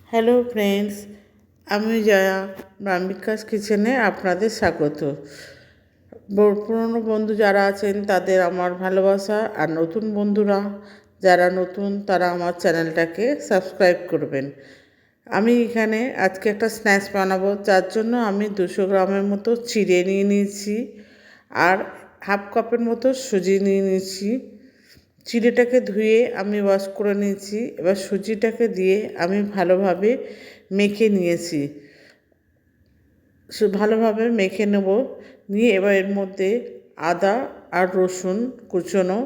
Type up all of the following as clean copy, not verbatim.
Hello friends, আমি জয়া ব্রাহ্মিকাস কিচেনে আপনাদের স্বাগত। পুরনো বন্ধু যারা আছেন তাদের আমার ভালোবাসা, আর নতুন বন্ধুরা যারা নতুন তারা আমার চ্যানেলটাকে সাবস্ক্রাইব করবেন। আমি এখানে আজকে একটা স্ন্যাক্স বানাবো, যার জন্য আমি 200 গ্রামের মতো চিড়ে নিয়ে নিয়েছি আর হাফ কাপের মতো সুজি নিয়ে নিয়েছি। চিড়েটাকে ধুয়ে আমি ওয়াশ করে নিয়েছি। এবার সুজিটাকে দিয়ে আমি ভালোভাবে মেখে নিয়েছি। ভালোভাবে মেখে নেব। নিয়ে এবার এর মধ্যে আদা আর রসুন কুচনো,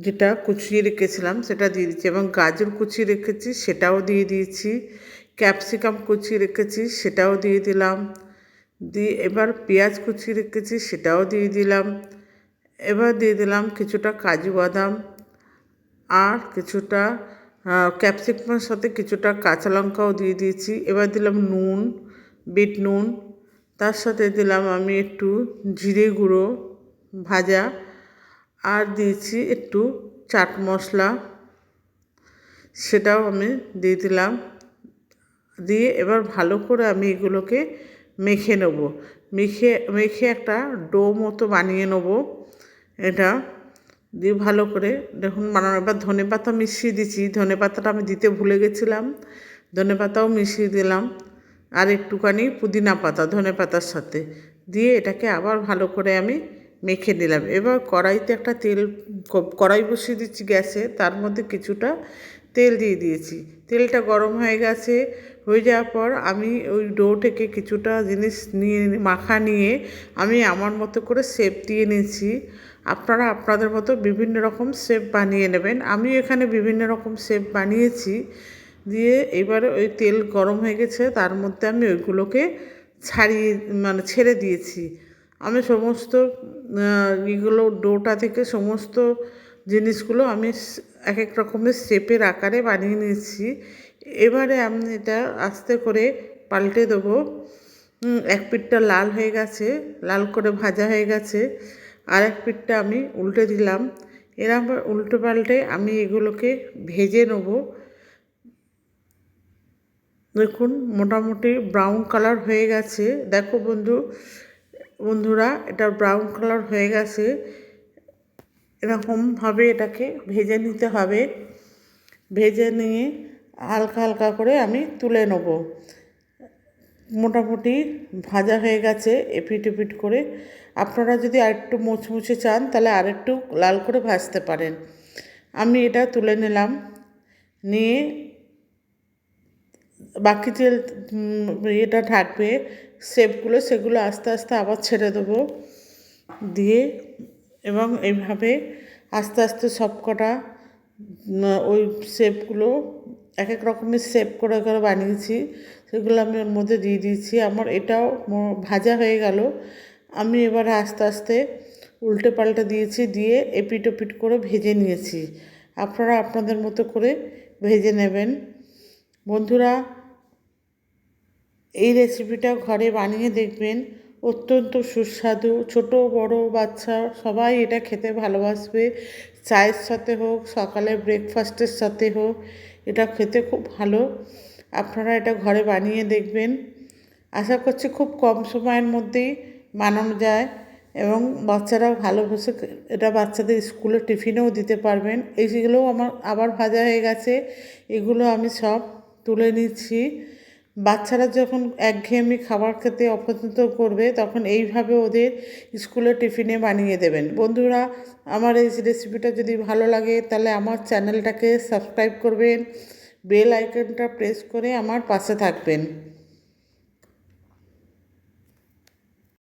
যেটা কুচিয়ে রেখেছিলাম সেটা দিয়ে দিচ্ছি, এবং গাজর কুচিয়ে রেখেছি সেটাও দিয়ে দিয়েছি, ক্যাপসিকাম কুচিয়ে রেখেছি সেটাও দিয়ে দিলাম। দিয়ে এবার পেঁয়াজ কুচিয়ে রেখেছি সেটাও দিয়ে দিলাম। এবার দিয়ে দিলাম কিছুটা কাজু বাদাম আর কিছুটা ক্যাপসিকামের সাথে কিছুটা কাঁচা লঙ্কাও দিয়ে দিয়েছি। এবার দিলাম নুন, বিট নুন, তার সাথে দিলাম আমি একটু জিরে গুঁড়ো ভাজা, আর দিয়েছি একটু চাট মশলা, সেটাও আমি দিয়ে দিলাম। দিয়ে এবার ভালো করে আমি এগুলোকে মেখে নেব। মেখে একটা ডো মতো বানিয়ে নেব। এটা দিয়ে ভালো করে দেখুন বানানো। এবার ধনেপাতা মিশিয়ে দিচ্ছি, ধনেপাতাটা আমি দিতে ভুলে গেছিলাম, ধনেপাতাও মিশিয়ে দিলাম, আর একটুখানি পুদিনা পাতা ধনেপাতার সাথে দিয়ে এটাকে আবার ভালো করে আমি মেখে নিলাম। এবার কড়াইতে একটা কড়াই বসিয়ে দিচ্ছি গ্যাসে, তার মধ্যে কিছুটা তেল দিয়ে দিয়েছি। তেলটা গরম হয়ে গেছে, হয়ে যাওয়ার পর আমি ওই ডো থেকে কিছুটা জিনিস নিয়ে মাখা নিয়ে আমি আমার মতো করে শেপ দিয়ে নিয়েছি। আপনারা আপনাদের মতো বিভিন্ন রকম শেপ বানিয়ে নেবেন। আমি এখানে বিভিন্ন রকম শেপ বানিয়েছি। দিয়ে এবারে ওই তেল গরম হয়ে গেছে, তার মধ্যে আমি ওইগুলোকে ছেড়ে দিয়েছি। আমি সমস্ত এগুলো ডোটা থেকে সমস্ত জিনিসগুলো আমি এক এক রকমের শেপের আকারে বানিয়ে নিয়েছি। এবারে আমি এটা আস্তে করে পাল্টে দেবো। এক পিঠটা লাল হয়ে গেছে, লাল করে ভাজা হয়ে গেছে, আর এক পিঠটা আমি উল্টে দিলাম। এরকম উল্টে পাল্টে আমি এগুলোকে ভেজে নেব। দেখুন মোটামুটি ব্রাউন কালার হয়ে গেছে। দেখো বন্ধুরা এটা ব্রাউন কালার হয়ে গেছে। এরকমভাবে এটাকে ভেজে নিতে হবে। ভেজে নিয়ে হালকা হালকা করে আমি তুলে নেব। মোটামুটি ভাজা হয়ে গেছে এপিট এপিট করে। আপনারা যদি আরেকটু মুচমুচে চান তাহলে আরেকটু লাল করে ভাজতে পারেন। আমি এটা তুলে নিলাম। নিয়ে বাকি যে এটা থাকবে শেপগুলো, সেগুলো আস্তে আস্তে আবার ছেড়ে দেবো। দিয়ে এবং এইভাবে আস্তে আস্তে সবকটা ওই শেপগুলো এক এক রকমের শেপ করে করে বানিয়েছি, সেগুলো আমি ওর মধ্যে দিয়ে দিয়েছি। আমার এটাও ভাজা হয়ে গেল। আমি এবারে আস্তে আস্তে উল্টে পাল্টে দিয়েছি, দিয়ে এপিট ওপিট করে ভেজে নিয়েছি। আপনারা আপনাদের মতো করে ভেজে নেবেন। বন্ধুরা, এই রেসিপিটা ঘরে বানিয়ে দেখবেন, অত্যন্ত সুস্বাদু। ছোট বড় বাচ্চা সবাই এটা খেতে ভালোবাসবে। চায়ের সাথে হোক, সকালে ব্রেকফাস্টের সাথে হোক, এটা খেতে খুব ভালো। আপনারা এটা ঘরে বানিয়ে দেখবেন। আশা করছি খুব কম সময়ের মধ্যেই বানানো যায়, এবং বাচ্চারাও ভালোবেসে এটা বাচ্চাদের স্কুলে টিফিনেও দিতে পারবেন। এইগুলোও আমার আবার ভাজা হয়ে গেছে, এগুলো আমি সব তুলে নিচ্ছি। বাচ্চারা যখন একঘেয়েমি খাবার খেতে অপছন্দ করবে, তখন এইভাবে ওদের স্কুলে টিফিনে বানিয়ে দেবেন। বন্ধুরা, আমার এই রেসিপিটা যদি ভালো লাগে তাহলে আমার চ্যানেলটাকে সাবস্ক্রাইব করবেন, বেল আইকনটা প্রেস করে আমার পাশে থাকবেন।